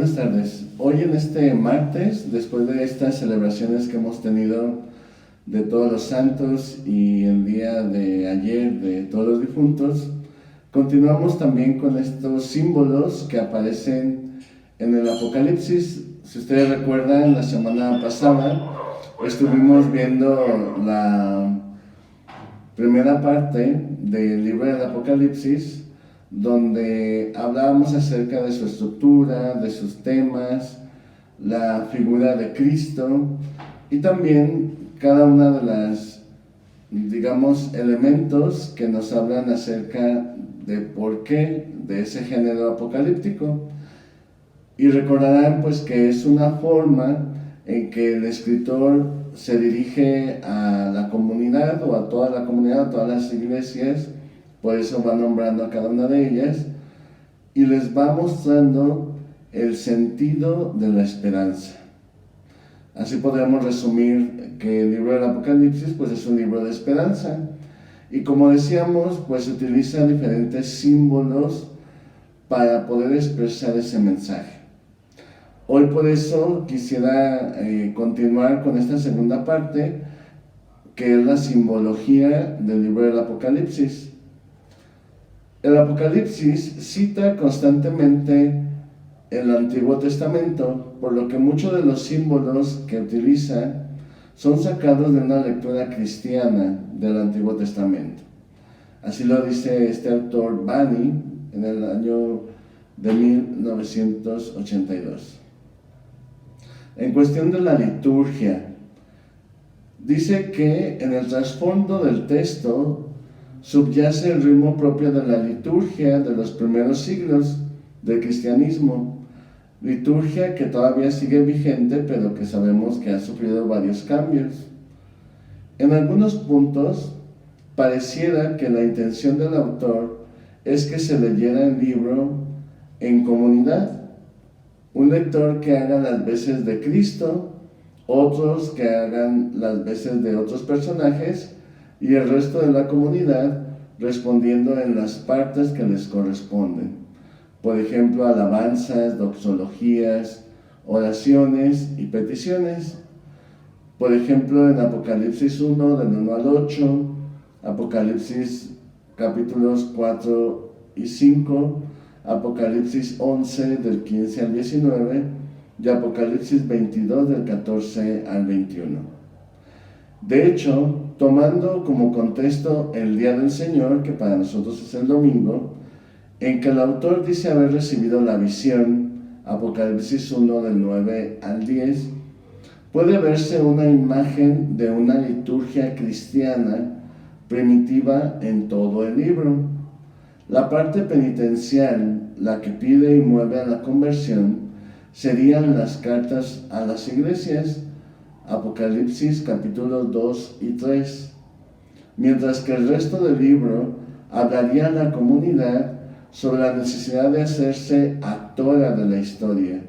Buenas tardes. Hoy en este martes, después de estas celebraciones que hemos tenido de todos los santos y el día de ayer de todos los difuntos, continuamos también con estos símbolos que aparecen en el Apocalipsis. Si ustedes recuerdan, la semana pasada estuvimos viendo la primera parte del libro del Apocalipsis, donde hablábamos acerca de su estructura, de sus temas, la figura de Cristo y también cada una de las, elementos que nos hablan acerca de por qué de ese género apocalíptico. Y recordarán pues que es una forma en que el escritor se dirige a la comunidad o a toda la comunidad, a todas las iglesias. Por eso va nombrando a cada una de ellas y les va mostrando el sentido de la esperanza. Así podemos resumir que el libro del Apocalipsis pues es un libro de esperanza. Y como decíamos, pues utiliza diferentes símbolos para poder expresar ese mensaje. Hoy por eso quisiera continuar con esta segunda parte, que es la simbología del libro del Apocalipsis. El Apocalipsis cita constantemente el Antiguo Testamento, por lo que muchos de los símbolos que utiliza son sacados de una lectura cristiana del Antiguo Testamento. Así lo dice este autor Bani en el año de 1982. En cuestión de la liturgia, dice que en el trasfondo del texto subyace el ritmo propio de la liturgia de los primeros siglos del cristianismo, liturgia que todavía sigue vigente, pero que sabemos que ha sufrido varios cambios. En algunos puntos, pareciera que la intención del autor es que se leyera el libro en comunidad, un lector que haga las veces de Cristo, otros que hagan las veces de otros personajes, y el resto de la comunidad respondiendo en las partes que les corresponden. Por ejemplo, alabanzas, doxologías, oraciones y peticiones. Por ejemplo, en Apocalipsis 1, del 1 al 8, Apocalipsis capítulos 4 y 5, Apocalipsis 11, del 15 al 19, y Apocalipsis 22, del 14 al 21. De hecho, tomando como contexto el día del Señor, que para nosotros es el domingo, en que el autor dice haber recibido la visión, Apocalipsis 1 del 9 al 10, puede verse una imagen de una liturgia cristiana primitiva en todo el libro. La parte penitencial, la que pide y mueve a la conversión, serían las cartas a las iglesias, Apocalipsis capítulos 2 y 3, mientras que el resto del libro hablaría a la comunidad sobre la necesidad de hacerse actora de la historia,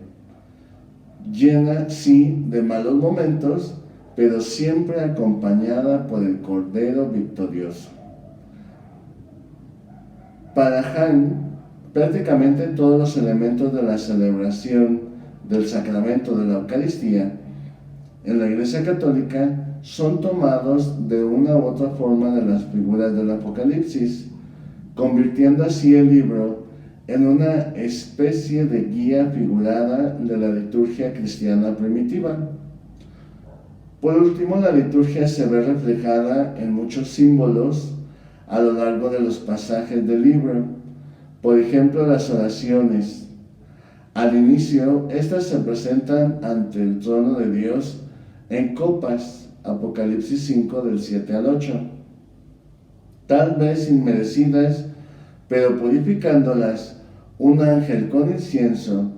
llena sí de malos momentos, pero siempre acompañada por el Cordero victorioso. Para Han, prácticamente todos los elementos de la celebración del sacramento de la Eucaristía en la Iglesia Católica son tomados de una u otra forma de las figuras del Apocalipsis, convirtiendo así el libro en una especie de guía figurada de la liturgia cristiana primitiva. Por último, la liturgia se ve reflejada en muchos símbolos a lo largo de los pasajes del libro. Por ejemplo, las oraciones. Al inicio, estas se presentan ante el trono de Dios en copas, Apocalipsis 5 del 7 al 8. Tal vez inmerecidas, pero purificándolas, un ángel con incienso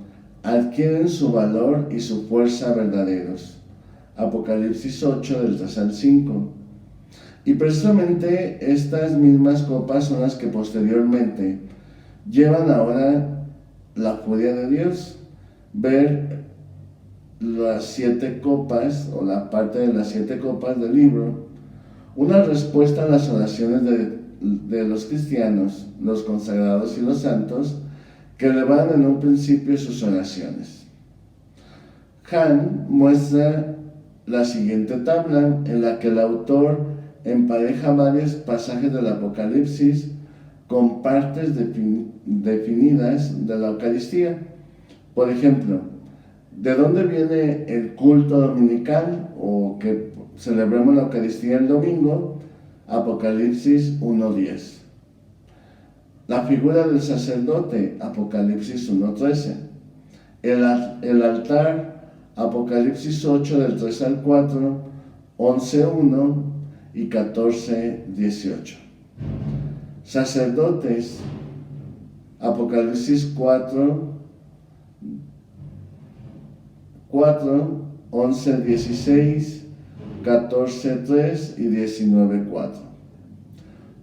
adquieren su valor y su fuerza verdaderos. Apocalipsis 8 del 3 al 5. Y precisamente estas mismas copas son las que posteriormente llevan ahora la furia de Dios. Ver las 7 copas o la parte de las 7 copas del libro, una respuesta a las oraciones de los cristianos, los consagrados y los santos, que elevan en un principio sus oraciones. Hahn muestra la siguiente tabla en la que el autor empareja varios pasajes del Apocalipsis con partes definidas de la Eucaristía. Por ejemplo, ¿de dónde viene el culto dominical o que celebremos la Eucaristía el domingo? Apocalipsis 1:10. La figura del sacerdote, Apocalipsis 1:13. El altar, Apocalipsis 8 del 3 al 4, 11:1 y 14:18. Sacerdotes, Apocalipsis 4, 11:16, 14:3 y 19:4.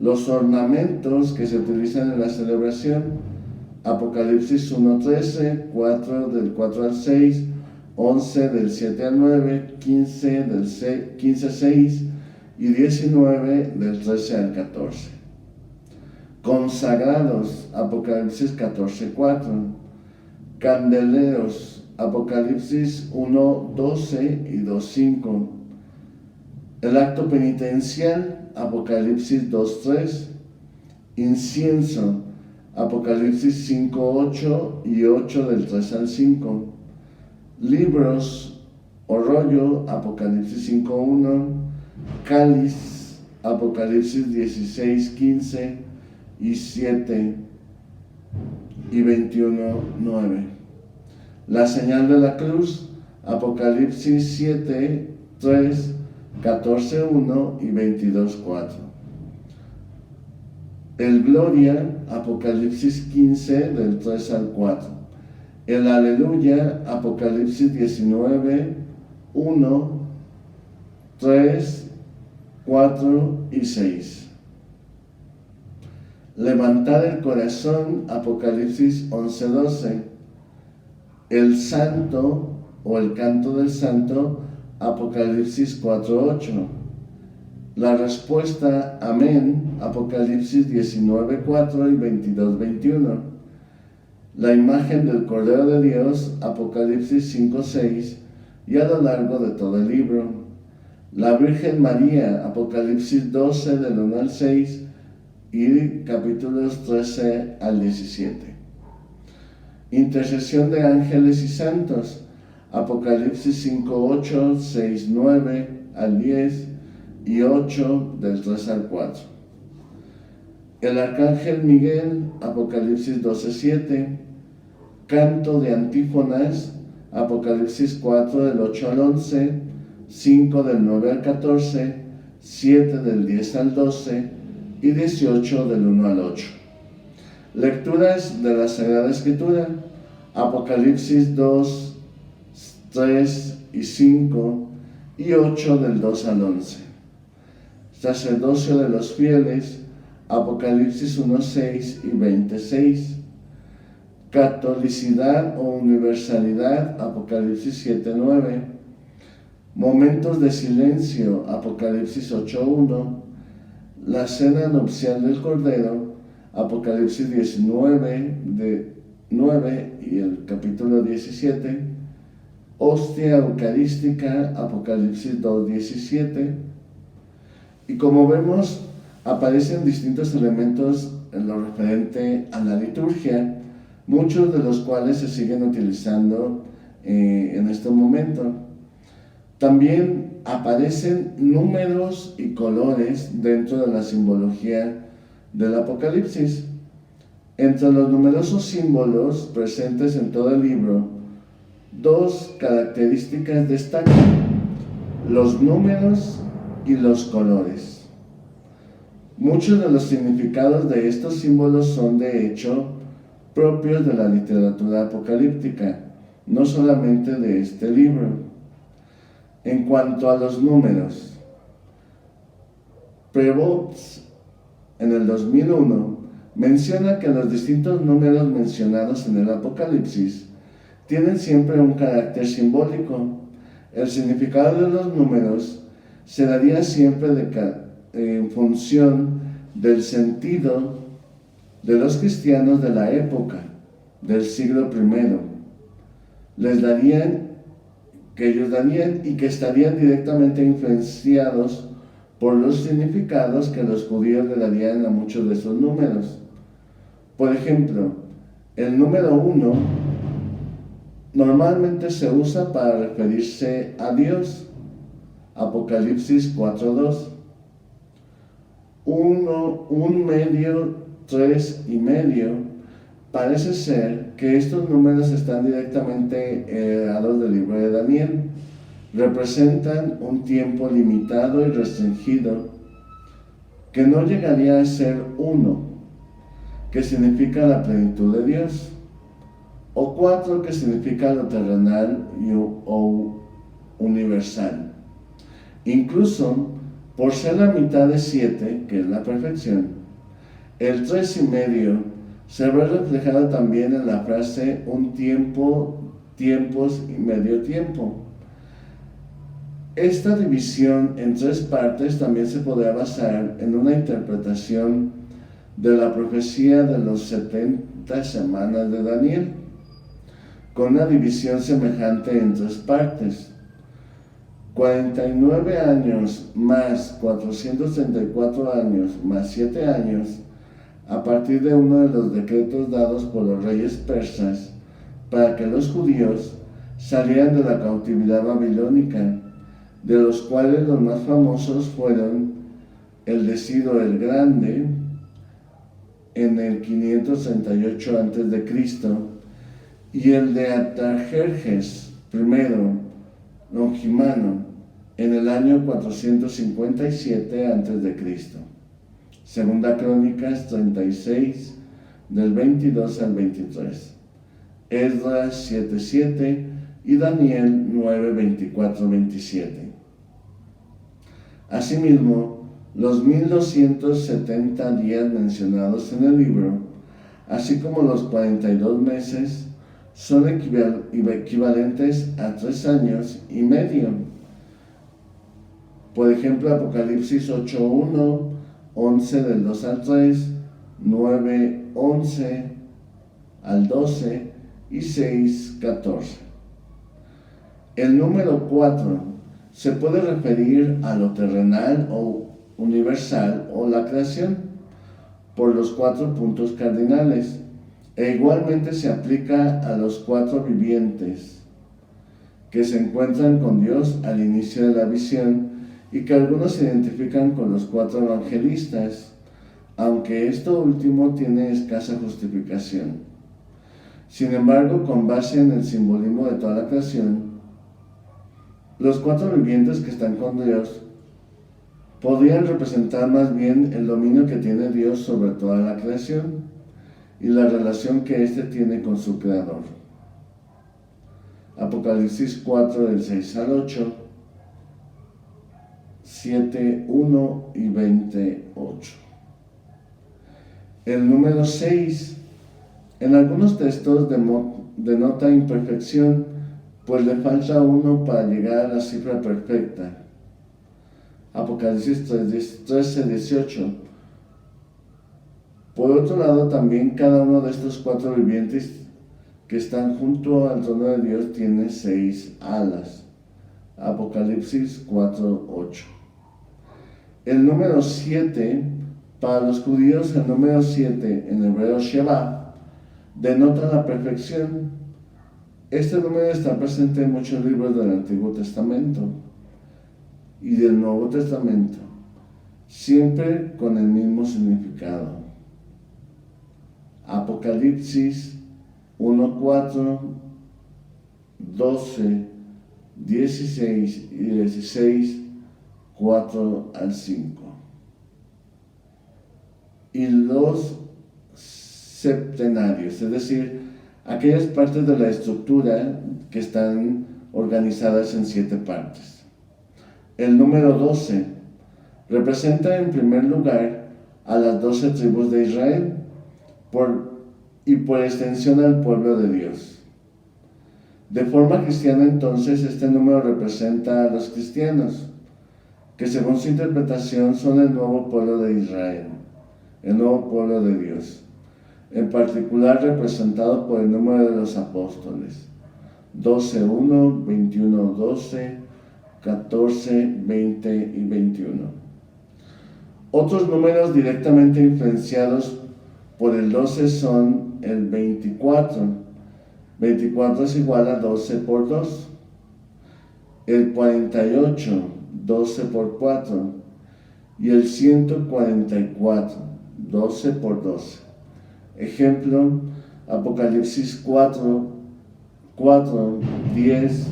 Los ornamentos que se utilizan en la celebración, Apocalipsis 1:13, 4 del 4 al 6, 11 del 7 al 9, 15 del 15:6 y 19 del 13 al 14. Consagrados, Apocalipsis 14:4. Candeleros, Apocalipsis 1:12 y 2:5. El acto penitencial, Apocalipsis 2:3. Incienso, Apocalipsis 5:8 y 8 del 3 al 5. Libros o rollo, Apocalipsis 5:1. Cáliz, Apocalipsis 16:15 y 7 y 21:9. La señal de la cruz, Apocalipsis 7:3, 14:1 y 22:4. El Gloria, Apocalipsis 15 del 3 al 4. El Aleluya, Apocalipsis 19:1, 3, 4 y 6. Levantar el corazón, Apocalipsis 11:12. El Santo o el Canto del Santo, Apocalipsis 4:8. La respuesta, Amén, Apocalipsis 19:4 y 22:21. La imagen del Cordero de Dios, Apocalipsis 5:6 y a lo largo de todo el libro. La Virgen María, Apocalipsis 12 del 1 al 6 y capítulos 13 al 17. Intercesión de ángeles y santos, Apocalipsis 5:8, 6:9 al 10 y 8 del 3 al 4. El arcángel Miguel, Apocalipsis 12:7. Canto de antífonas, Apocalipsis 4 del 8 al 11, 5 del 9 al 14, 7 del 10 al 12 y 18 del 1 al 8. Lecturas de la Sagrada Escritura, Apocalipsis 2, 3 y 5 y 8 del 2 al 11. Sacerdocio de los fieles, Apocalipsis 1:6 y 20:6. Catolicidad o universalidad, Apocalipsis 7:9. Momentos de silencio, Apocalipsis 8:1. La cena nupcial del Cordero, Apocalipsis 19 de 9 y el capítulo 17. Hostia eucarística, Apocalipsis 2:17. Y como vemos, aparecen distintos elementos en lo referente a la liturgia, muchos de los cuales se siguen utilizando en este momento. También aparecen números y colores dentro de la simbología del Apocalipsis. Entre los numerosos símbolos presentes en todo el libro, dos características destacan: los números y los colores. Muchos de los significados de estos símbolos son de hecho propios de la literatura apocalíptica, no solamente de este libro. En cuanto a los números, Prevost en el 2001 menciona que los distintos números mencionados en el Apocalipsis tienen siempre un carácter simbólico. El significado de los números se daría siempre en función del sentido de los cristianos de la época del siglo I. Les darían que ellos darían y que estarían directamente influenciados por los significados que los judíos le darían a muchos de esos números. Por ejemplo, el número 1 normalmente se usa para referirse a Dios, Apocalipsis 4:2. 1, 1,5, 3,5. Parece ser que estos números están directamente heredados del libro de Daniel. Representan un tiempo limitado y restringido que no llegaría a ser 1, que significa la plenitud de Dios, o 4, que significa lo terrenal o universal. Incluso, por ser la mitad de 7, que es la perfección, el 3,5 se ve reflejado también en la frase un tiempo, tiempos y medio tiempo. Esta división en 3 partes también se podría basar en una interpretación de la profecía de los 70 semanas de Daniel, con una división semejante en 3 partes. 49 años más 434 años más 7 años, a partir de uno de los decretos dados por los reyes persas para que los judíos salieran de la cautividad babilónica, de los cuales los más famosos fueron el de Ciro el Grande en el 538 a.C. y el de Artajerjes I Longimano en el año 457 a.C. Segunda Crónicas 36, del 22 al 23. Esdras 7:7 y Daniel 9, 24, 27. Asimismo, los 1270 días mencionados en el libro, así como los 42 meses, son equivalentes a 3 años y medio. Por ejemplo, Apocalipsis 8:1, 11 del 2 al 3, 9, 11 al 12 y 6, 14. El número 4 se puede referir a lo terrenal o universal o la creación por los 4 puntos cardinales, e igualmente se aplica a los 4 vivientes que se encuentran con Dios al inicio de la visión y que algunos se identifican con los 4 evangelistas, aunque esto último tiene escasa justificación. Sin embargo, con base en el simbolismo de toda la creación, los 4 vivientes que están con Dios podrían representar más bien el dominio que tiene Dios sobre toda la creación y la relación que éste tiene con su Creador. Apocalipsis 4, del 6 al 8, 7, 1 y 28. El número 6 en algunos textos denota imperfección, pues le falta 1 para llegar a la cifra perfecta. Apocalipsis 13, 18. Por otro lado, también cada uno de estos 4 vivientes que están junto al trono de Dios tiene 6 alas. Apocalipsis 4, 8. El número 7, para los judíos el número 7, en hebreo Sheva, denota la perfección. Este número está presente en muchos libros del Antiguo Testamento y del Nuevo Testamento, siempre con el mismo significado. Apocalipsis 1, 4, 12, 16 y 16, 4 al 5. Y los septenarios, es decir, aquellas partes de la estructura que están organizadas en 7 partes. El número 12 representa en primer lugar a las 12 tribus de Israel y por extensión al pueblo de Dios. De forma cristiana, entonces, este número representa a los cristianos, que según su interpretación son el nuevo pueblo de Israel, el nuevo pueblo de Dios, en particular representado por el número de los apóstoles, 12:1, 21:12, 14, 20 y 21. Otros números directamente influenciados por el 12 son el 24. 24 es igual a 12 por 2. El 48, 12 por 4. Y el 144, 12 por 12. Ejemplo, Apocalipsis 4, 10,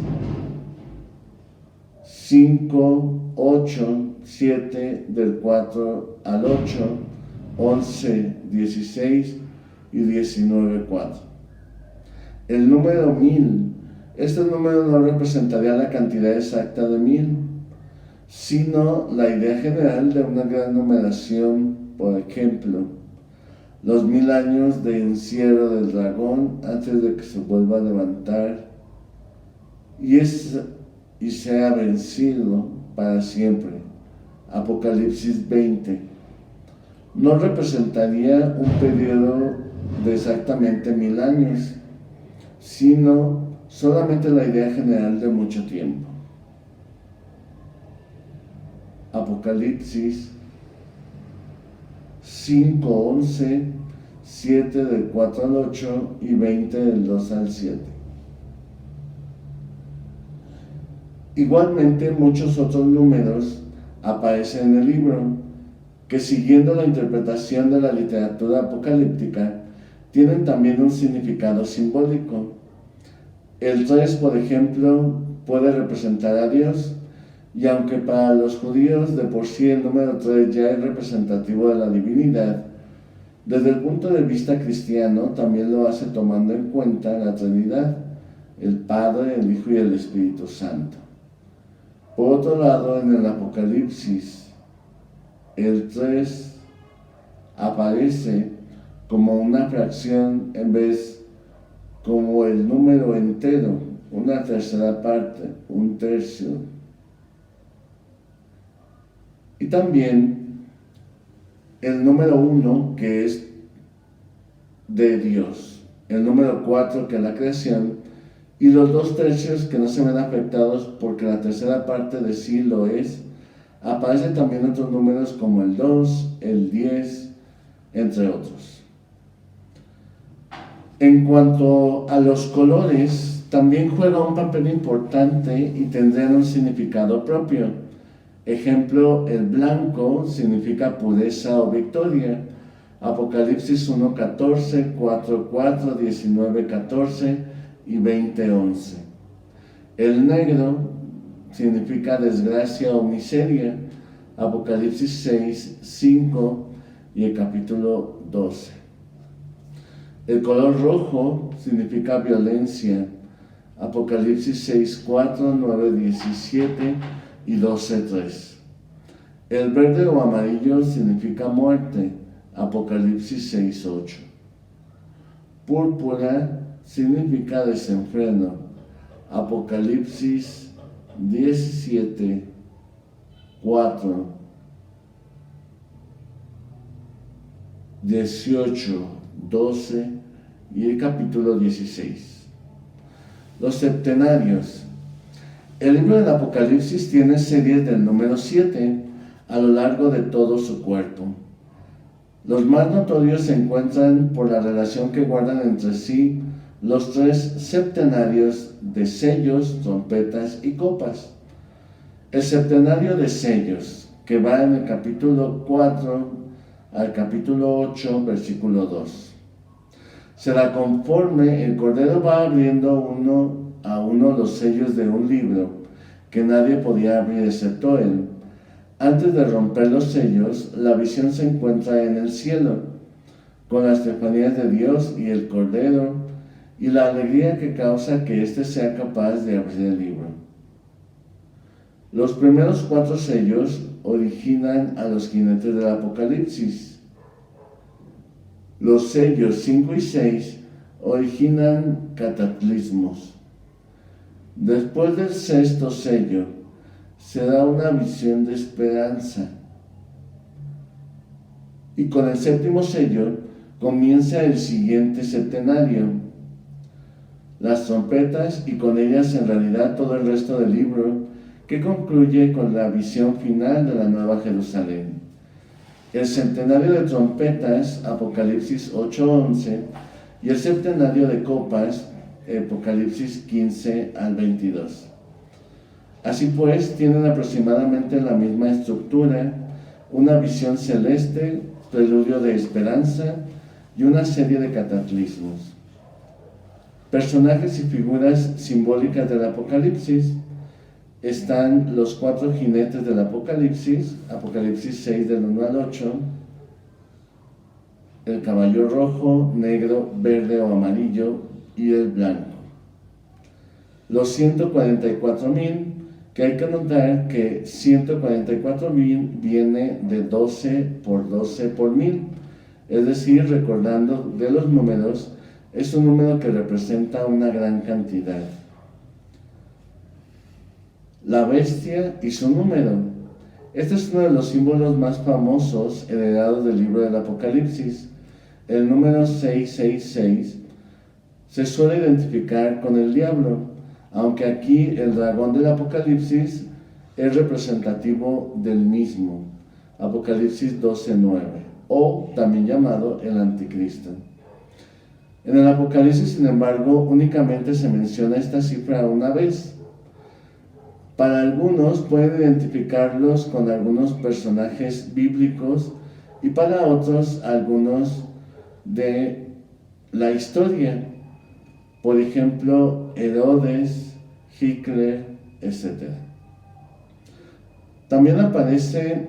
5, 8, 7, del 4 al 8, 11, 16 y 19, 4. El número 1000, este número no representaría la cantidad exacta de 1000, sino la idea general de una gran numeración. Por ejemplo, los 1000 años de encierro del dragón antes de que se vuelva a levantar y sea vencido para siempre. Apocalipsis 20. No representaría un periodo de exactamente 1000 años, sino solamente la idea general de mucho tiempo. Apocalipsis 5:11, 7 del 4 al 8 y 20 del 2 al 7. Igualmente, muchos otros números aparecen en el libro que, siguiendo la interpretación de la literatura apocalíptica, tienen también un significado simbólico. El 3, por ejemplo, puede representar a Dios, y aunque para los judíos de por sí el número 3 ya es representativo de la divinidad, desde el punto de vista cristiano también lo hace tomando en cuenta la Trinidad, el Padre, el Hijo y el Espíritu Santo. Por otro lado, en el Apocalipsis, el 3 aparece como una fracción en vez como el número entero, una tercera parte, un tercio. Y también el número 1, que es de Dios, el número 4, que es la creación, y los 2 tercios que no se ven afectados porque la tercera parte de sí lo es. Aparecen también otros números como el 2, el 10, entre otros. En cuanto a los colores, también juega un papel importante y tendrán un significado propio. Ejemplo, el blanco significa pureza o victoria. Apocalipsis 1:14, 4:4, 19:14 y 20:11. El negro significa desgracia o miseria. Apocalipsis 6:5 y el capítulo 12. El color rojo significa violencia. Apocalipsis 6:4, 9:17 y 12:3. El verde o amarillo significa muerte. Apocalipsis 6:8. Púrpura significa desenfreno. Apocalipsis 17:4, 18, 12 y el capítulo 16. Los septenarios. El libro del Apocalipsis tiene series del número 7 a lo largo de todo su cuerpo. Los más notorios se encuentran por la relación que guardan entre sí los 3 septenarios de sellos, trompetas y copas. El septenario de sellos, que va en el capítulo 4 al capítulo 8, versículo 2. Será conforme el Cordero va abriendo uno a uno los sellos de un libro que nadie podía abrir excepto él. Antes de romper los sellos, la visión se encuentra en el cielo, con las teofanías de Dios y el Cordero, y la alegría que causa que éste sea capaz de abrir el libro. Los primeros 4 sellos originan a los jinetes del Apocalipsis. Los sellos 5 y 6 originan cataclismos. Después del 6º sello, se da una visión de esperanza. Y con el 7º sello comienza el siguiente septenario. las trompetas y con ellas en realidad todo el resto del libro, que concluye con la visión final de la Nueva Jerusalén. El centenario de trompetas, Apocalipsis 8:11, y el septenario de copas, Apocalipsis 15 al 22. Así pues, tienen aproximadamente la misma estructura, una visión celeste, preludio de esperanza y una serie de cataclismos. Personajes y figuras simbólicas del Apocalipsis están los 4 jinetes del Apocalipsis, Apocalipsis 6 del 1 al 8, el caballo rojo, negro, verde o amarillo y el blanco. Los 144,000, que hay que notar que 144,000 viene de 12 por 12 por 1000, es decir, recordando de los números, es un número que representa una gran cantidad. La bestia y su número. Este es uno de los símbolos más famosos heredados del libro del Apocalipsis. El número 666 se suele identificar con el diablo, aunque aquí el dragón del Apocalipsis es representativo del mismo, Apocalipsis 12:9, o también llamado el anticristo. En el Apocalipsis, sin embargo, únicamente se menciona esta cifra una vez. Para algunos pueden identificarlos con algunos personajes bíblicos y para otros algunos de la historia. Por ejemplo, Herodes, Hitler, etc. También aparece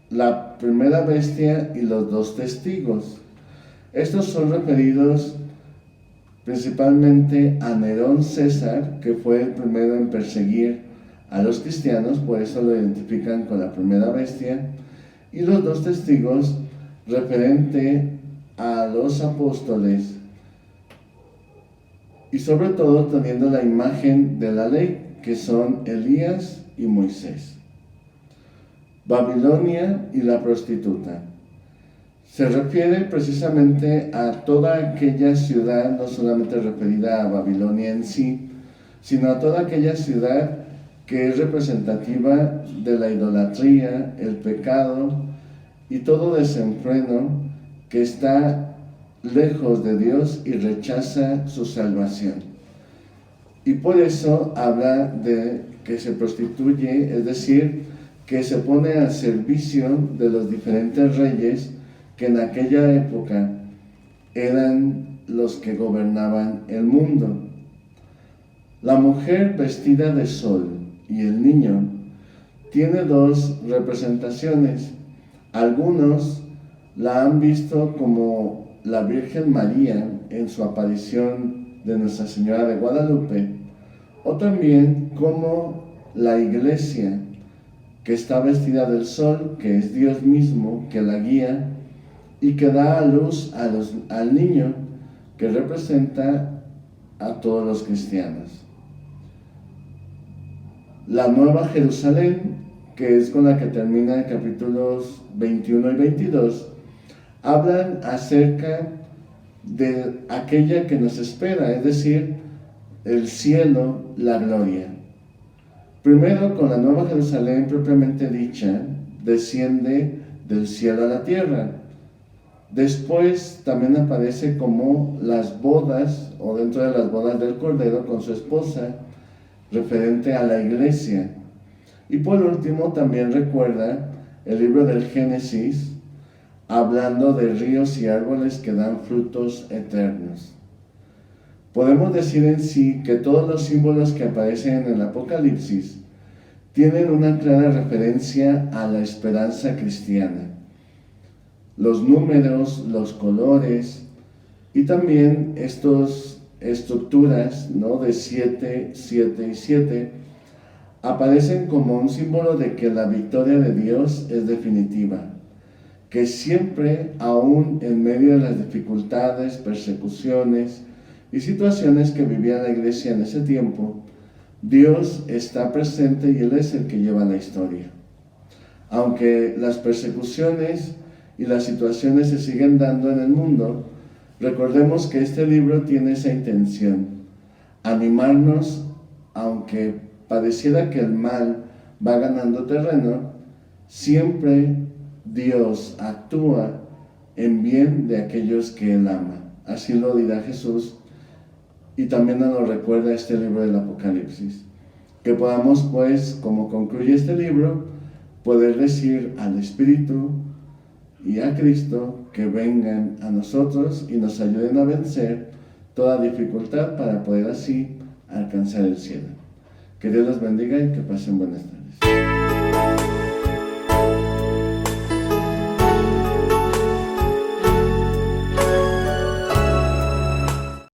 la primera bestia y los 2 testigos. Estos son referidos principalmente a Nerón César, que fue el primero en perseguir a los cristianos, por eso lo identifican con la primera bestia, y los 2 testigos referente a los apóstoles, y sobre todo teniendo la imagen de la ley, que son Elías y Moisés. Babilonia y la prostituta. Se refiere precisamente a toda aquella ciudad, no solamente referida a Babilonia en sí, sino a toda aquella ciudad que es representativa de la idolatría, el pecado y todo desenfreno que está lejos de Dios y rechaza su salvación. Y por eso habla de que se prostituye, es decir, que se pone al servicio de los diferentes reyes que en aquella época eran los que gobernaban el mundo. La mujer vestida de sol y el niño tiene 2 representaciones. Algunos la han visto como la Virgen María en su aparición de Nuestra Señora de Guadalupe, o también como la iglesia que está vestida del sol, que es Dios mismo, que la guía y que da a luz al niño, que representa a todos los cristianos. La Nueva Jerusalén, que es con la que termina capítulos 21 y 22, hablan acerca de aquella que nos espera, es decir, el cielo, la gloria. Primero, con la Nueva Jerusalén propiamente dicha, desciende del cielo a la tierra. Después también aparece como las bodas, o dentro de las bodas del Cordero con su esposa, referente a la iglesia. Y por último también recuerda el libro del Génesis, hablando de ríos y árboles que dan frutos eternos. Podemos decir en sí que todos los símbolos que aparecen en el Apocalipsis tienen una clara referencia a la esperanza cristiana. Los números, los colores y también estas estructuras, ¿no?, de 7, 7 y 7 aparecen como un símbolo de que la victoria de Dios es definitiva, que siempre, aún en medio de las dificultades, persecuciones y situaciones que vivía la iglesia en ese tiempo, Dios está presente y Él es el que lleva la historia. Aunque las persecuciones y las situaciones se siguen dando en el mundo, recordemos que este libro tiene esa intención, animarnos, aunque pareciera que el mal va ganando terreno, siempre Dios actúa en bien de aquellos que Él ama. Así lo dirá Jesús, y también nos lo recuerda este libro del Apocalipsis. Que podamos, pues, como concluye este libro, poder decir al Espíritu y a Cristo que vengan a nosotros y nos ayuden a vencer toda dificultad para poder así alcanzar el cielo. Que Dios los bendiga y que pasen buenas tardes.